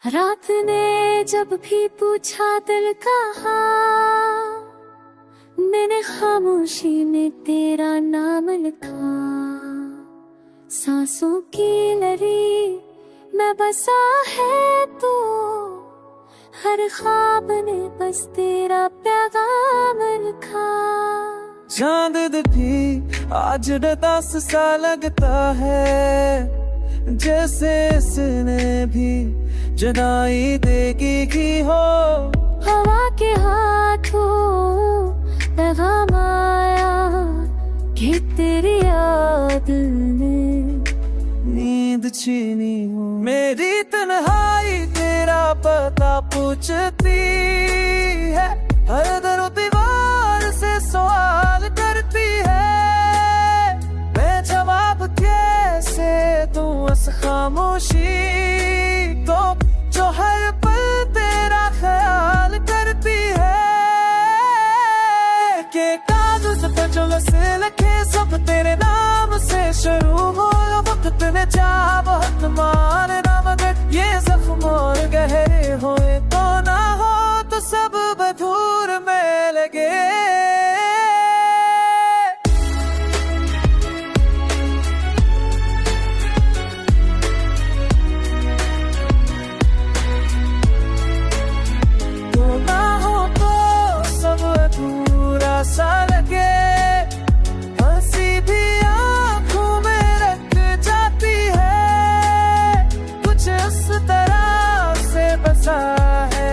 रात ने जब भी पूछा दिल का हाल, मैंने खामोशी में तेरा नाम लिखा। सांसों की लड़ी में बसा है तू, हर ख्वाब ने बस तेरा पैगाम लिखा। चांद भी आज उदास सा लगता है, जैसे इसने भी जुदाई देगी की हो। हवा के हाथों पैगाम आया कि तेरी याद ने नींद छीनी हो। मेरी तन्हाई तेरा पता पूछती है, हर दर दीवार से सवाल करती है। मैं जवाब कैसे दूं उस खामोशी को जो हर पल तेरा ख्याल करती है। के कागज पे जो से लिखे सब तेरे नाम से शुरू हो। वक्त ने चाह बहुत मारना, मगर ये जख्म और गहरे होए तो ना हो तो सब बधूर में लगे। सा लगे, हंसी भी आंखों में रख जाती है। कुछ इस तरह से बसा है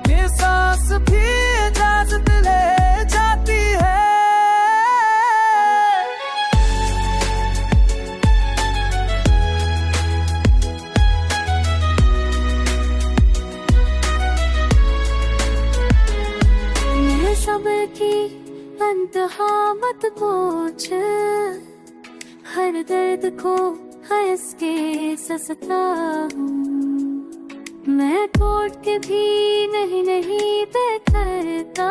ये सांस भी इजाजत ले जाती है। सब्र की अंतहा मत पहुँच, हर दर्द को हंस के ससता हूँ। मैं टूट के भी नहीं बिखरता,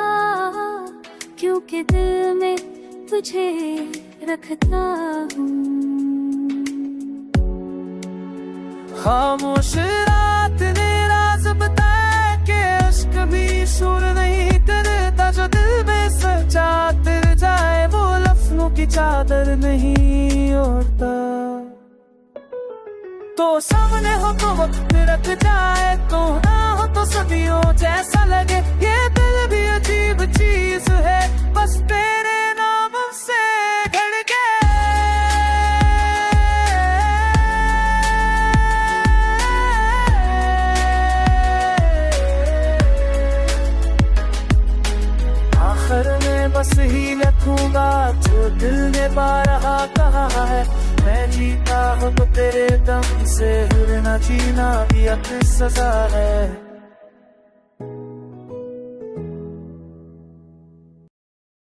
क्योंकि दिल में तुझे रखता हूँ। खामोश रात ने राज बताया कि इश्क भी सुर नहीं करता। जो दिल में सचा तर जाए वो लफ्जों की चादर नहीं ओढ़ता। तो सामने हो तो वक्त रख जाए, तो ना हो तो सदियों जैसा लगे। ये दिल भी अजीब चीज है, बस तेरे नाम से धड़के। मैं बस ही लिखूंगा जो दिल ने बारहा कहा है। मैं जीता हूँ तो तेरे दम से, हिरना जीना भी अब सजा है।